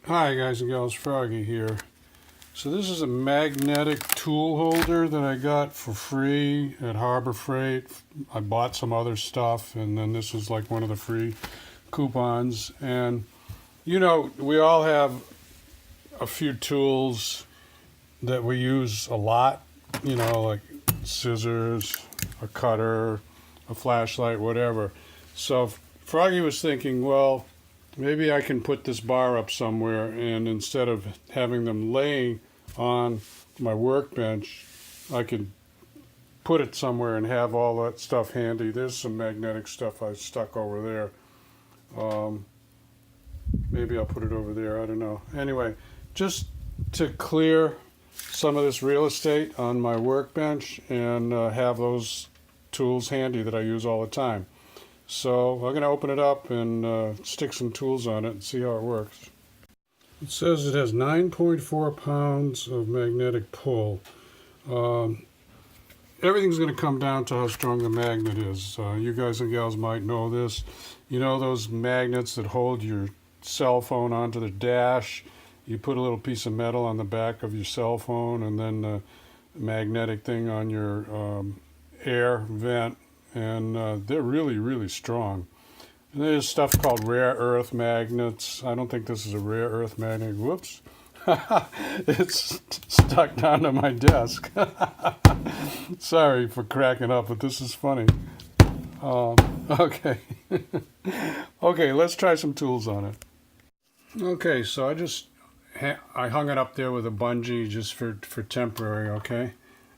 Hi guys and gals, Froggy here. So this is a magnetic tool holder that I got for free at Harbor Freight. I bought some other stuff and then this was like one of the free coupons. And you know, we all have a few tools that we use a lot, you know, like scissors, a cutter, a flashlight, whatever. So Froggy was thinking, well, maybe I can put this bar up somewhere, and instead of having them laying on my workbench, I can put it somewhere and have all that stuff handy. There's some magnetic stuff I stuck over there. Maybe I'll put it over there, I don't know. Anyway, just to clear some of this real estate on my workbench and have those tools handy that I use all the time. So I'm going to open it up and stick some tools on it and see how it works. It says it has 9.4 pounds of magnetic pull. Everything's going to come down to how strong the magnet is. You guys and gals might know this. You know those magnets that hold your cell phone onto the dash? You put a little piece of metal on the back of your cell phone and then the magnetic thing on your air vent. And they're really, really strong. And there's stuff called rare earth magnets. I don't think this is a rare earth magnet. Whoops. It's stuck down to my desk. Sorry for cracking up, but this is funny. Okay. Okay, let's try some tools on it. Okay, so I hung it up there with a bungee just for temporary, okay?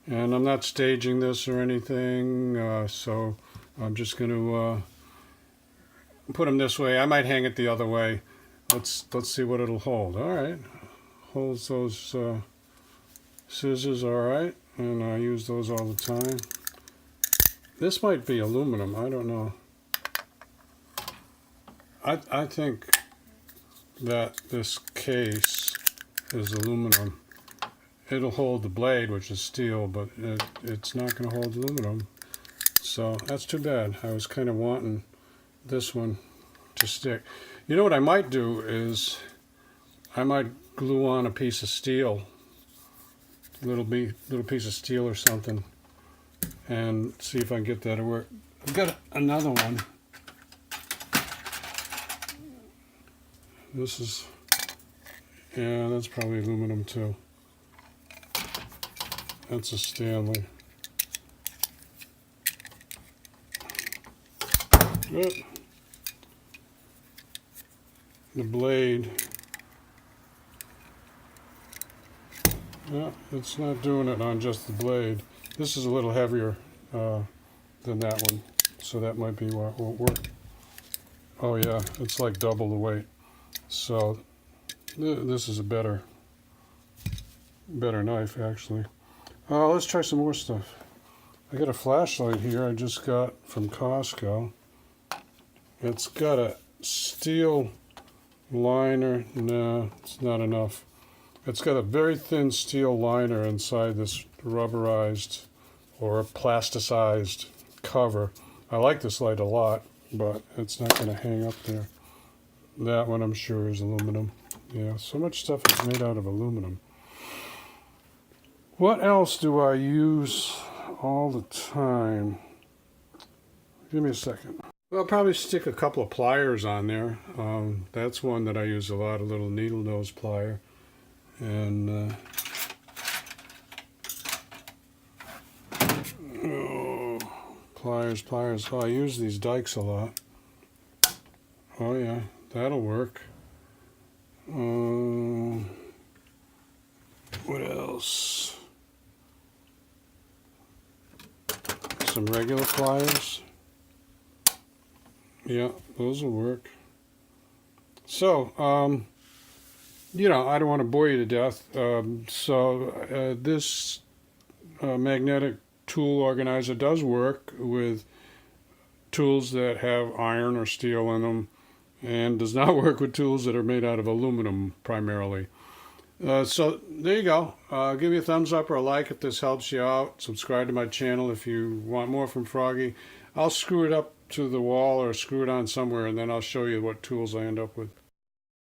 And I'm not staging this or anything, so I'm just going to put them this way. I might hang it the other way. Let's see what it'll hold. All right, holds those scissors all right, and I use those all the time. This might be aluminum. I don't know. I think that this case is aluminum. It'll hold the blade, which is steel, but it's not going to hold aluminum. So that's too bad. I was kind of wanting this one to stick. You know what I might do is I might glue on a piece of steel, little piece of steel or something, and see if I can get that to work. I've got another one. This is, yeah, that's probably aluminum too. That's a Stanley. Oh. The blade. Yeah, it's not doing it on just the blade. This is a little heavier than that one, so that might be why it won't work. Oh yeah, it's like double the weight. So this is a better knife actually. Let's try some more stuff. I got a flashlight here I just got from Costco. It's got a steel liner. No, it's not enough. It's got a very thin steel liner inside this rubberized or plasticized cover. I like this light a lot, but it's not going to hang up there. That one I'm sure is aluminum. Yeah, so much stuff is made out of aluminum. What else do I use all the time? Give me a second. Well, I'll probably stick a couple of pliers on there. That's one that I use a lot, a little needle nose plier. And pliers. Oh, I use these dikes a lot. Oh yeah, that'll work. What else? Some regular pliers. Yeah, those will work. So, you know, I don't want to bore you to death. This magnetic tool organizer does work with tools that have iron or steel in them, and does not work with tools that are made out of aluminum primarily. So there you go. Give me a thumbs up or a like if this helps you out. Subscribe to my channel if you want more from Froggy. I'll screw it up to the wall or screw it on somewhere, and then I'll show you what tools I end up with.